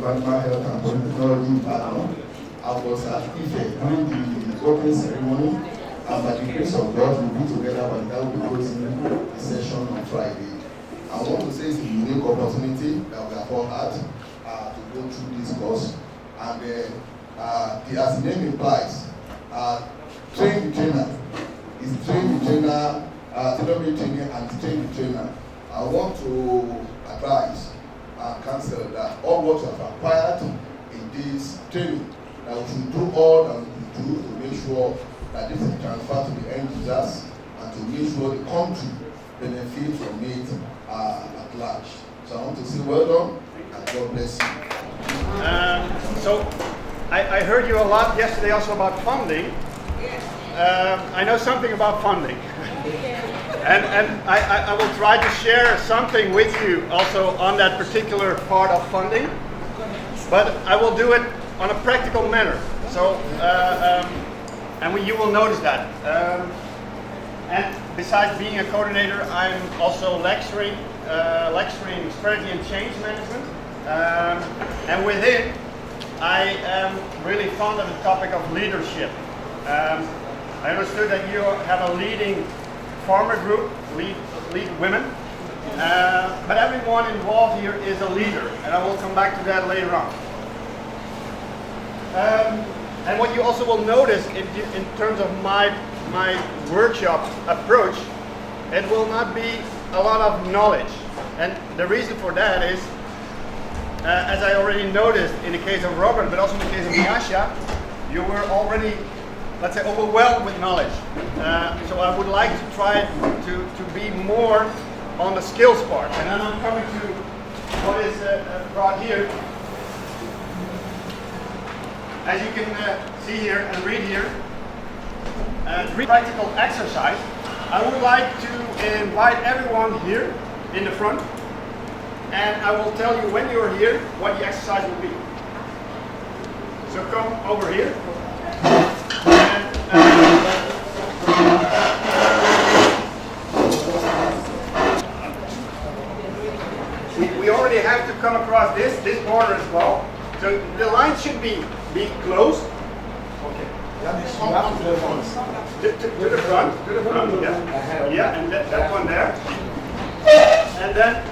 Animal Health and Technology in Ibadan. I was at Ile-Ife during the opening ceremony, and by the grace of God, we'll be together by the time we closing the session on Friday. I want to say it's a unique opportunity that we have all had to go through this course, and as the name implies, train the trainer is train the trainer, tailor-made training and train the trainer. I want to advise and counsel that all what you have acquired in this training, that we should do all that we can do to make sure that this is transferred to the end users and to make sure the country benefits from it at large. So I want to say well done and God bless you. So I heard you a lot yesterday also about funding. I know something about funding. And I will try to share something with you also on that particular part of funding, but I will do it on a practical manner. So, and you will notice that. And besides being a coordinator, I'm also lecturing strategy and change management. And within, I am really fond of the topic of leadership. I understood that you have a leading farmer group, lead women, but everyone involved here is a leader, and I will come back to that later on. And what you also will notice in terms of my workshop approach, it will not be a lot of knowledge, and the reason for that is, as I already noticed in the case of Robert, but also in the case of Nyasha, you were already, let's say, overwhelmed with knowledge. So I would like to try to be more on the skills part. And then I'm coming to what is brought here. As you can see here and read here, three practical exercise. I would like to invite everyone here in the front, and I will tell you when you're here what the exercise will be. So come over here. We already have to come across this border as well. So the line should be closed. Okay. To the front. Yeah, and that one there. And then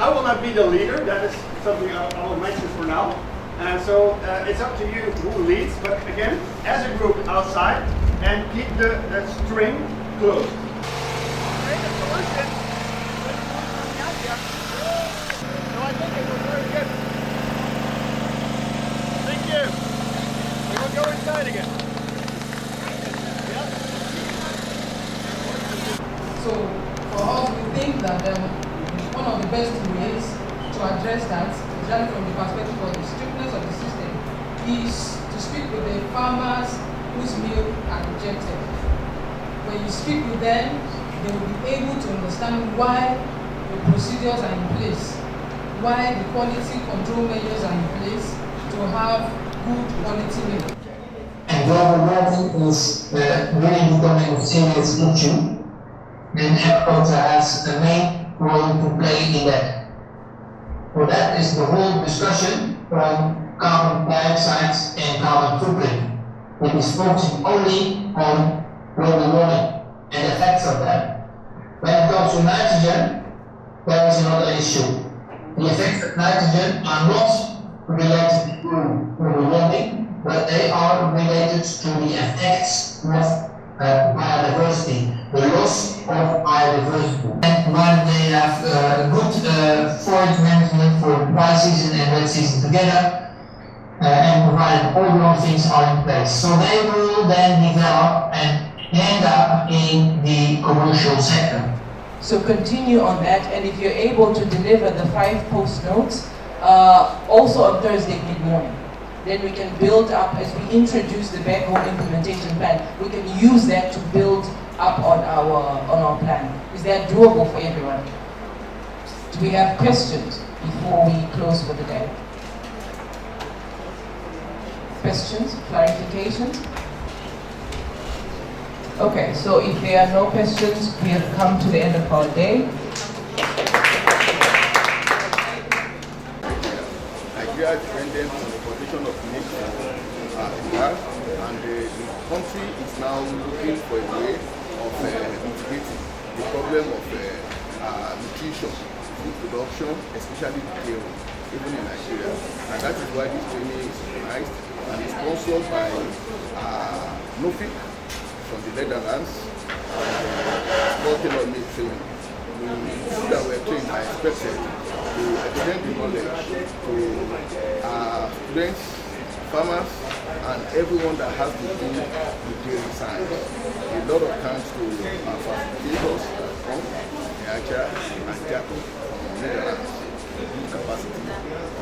I will not be the leader. That is something I will mention for now. And so it's up to you who leads, but again, as a group outside, and keep the string closed. Great solution. So I think it was very good. Thank you. We will go inside again. Yeah. So for us, we think that one of the best ways to address that, especially from the perspective of the strictness of the system, is to speak with the farmers whose milk are rejected. When you speak with them, they will be able to understand why the procedures are in place, why the quality control measures are in place to have good quality milk. And global warming is really becoming a serious issue, and agriculture has a main role to play in that. So that is the whole discussion on carbon dioxide and carbon footprint. It is focusing only on global warming and the effects of that. When it comes to nitrogen, there is another issue. The effects of nitrogen are not related to global warming, but they are related to the effects of biodiversity, the loss of biodiversity. And when they have good forage management for dry season and wet season together, and provided all those things are in place. So they will then develop and end up in the commercial sector. So continue on that, and if you're able to deliver the 5 post notes, also on Thursday mid-morning, then we can build up, as we introduce the backbone implementation plan, we can use that to build up on our plan. Is that doable for everyone? Do we have questions before we close for the day? Questions, clarifications? Okay, so if there are no questions, we have come to the end of our day. Nigeria Nigeria is dependent on the production of milk and the country is now looking for a way of mitigating the problem of nutrition, food production, especially dairy, even in Nigeria. And that is why this training is organized and is sponsored by NUFFIC from the Netherlands and Tailor-Made training. The people that were trained are expected to extend the knowledge to students, farmers, and everyone that has to do with dairy science. A lot of thanks to our facilitators from VHL and Jacob from the Netherlands, the good capacity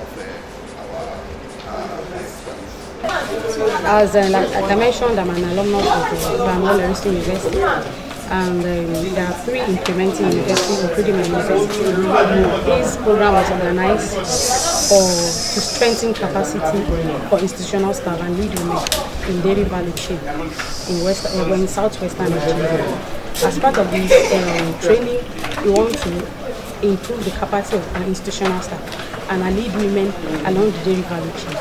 of our experts. Like I mentioned, I'm an alumnus of Larenstein University, and there are 3 implementing universities, including my university. This program was organized to strengthen capacity for institutional staff and lead women in dairy value chain in southwestern Nigeria. As part of this training, we want to improve the capacity of our institutional staff and lead women along the dairy value chain.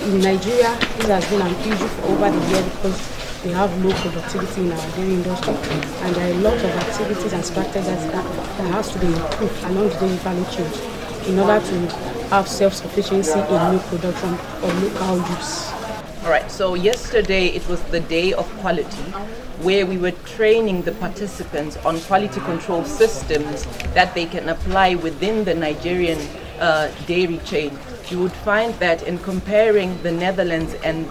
In Nigeria, this has been an issue for over the year because we have low productivity in our dairy industry, and there are a lot of activities and strategies that has to be improved along the dairy value chain in order to have self-sufficiency in milk production or local use. Alright, so yesterday it was the day of quality, where we were training the participants on quality control systems that they can apply within the Nigerian dairy chain. You would find that in comparing the Netherlands and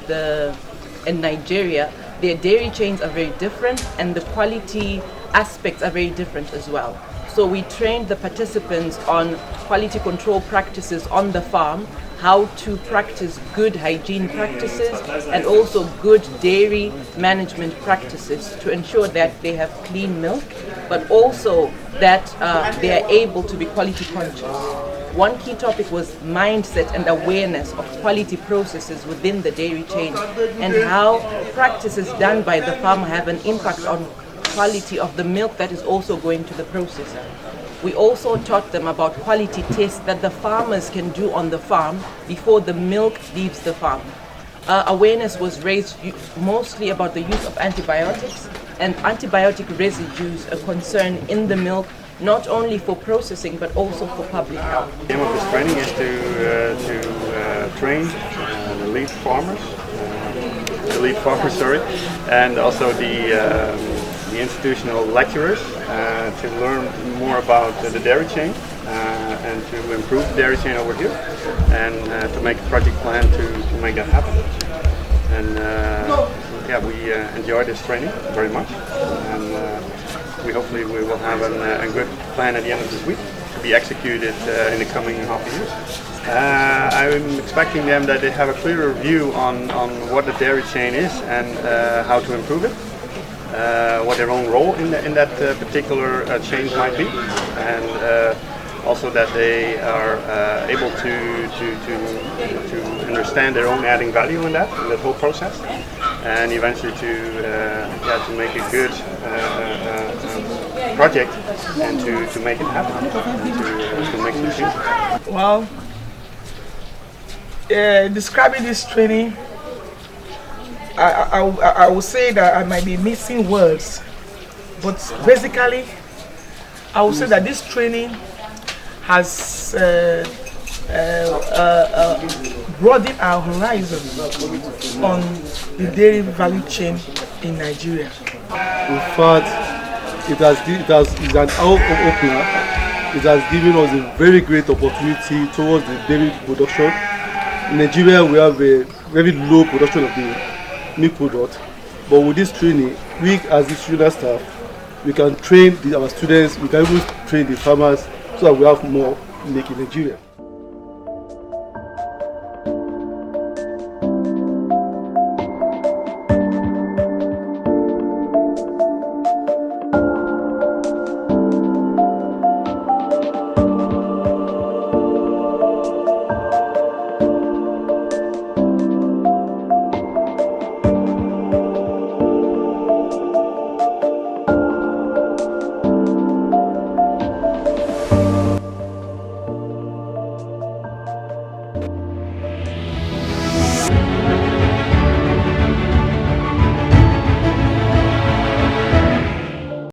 Nigeria, their dairy chains are very different and the quality aspects are very different as well. So we trained the participants on quality control practices on the farm, how to practice good hygiene practices and also good dairy management practices to ensure that they have clean milk, but also that they are able to be quality conscious. One key topic was mindset and awareness of quality processes within the dairy chain and how practices done by the farmer have an impact on quality of the milk that is also going to the processor. We also taught them about quality tests that the farmers can do on the farm before the milk leaves the farm. Awareness was raised mostly about the use of antibiotics, and antibiotic residues a concern in the milk, not only for processing but also for public health. The aim of this training is to train the lead farmers, and also the institutional lecturers to learn more about the dairy chain and to improve the dairy chain over here, and to make a project plan to make that happen. And we enjoy this training very much, and we hopefully will have a good plan at the end of this week to be executed in the coming half a year. I'm expecting them that they have a clearer view on what the dairy chain is and how to improve it, what their own role in that particular change might be, and also that they are able to understand their own adding value in that whole process, and eventually to make a good project and to make it happen, to make the change. Well, describing this training, I would say that I might be missing words, but basically I would say that this training has broadened our horizon on the dairy value chain in Nigeria. In fact, it's an eye-opener. It has given us a very great opportunity towards the dairy production. In Nigeria, we have a very low production of the milk product, but with this training, we as the student staff, we can train our students, we can even train the farmers so that we have more milk in Nigeria.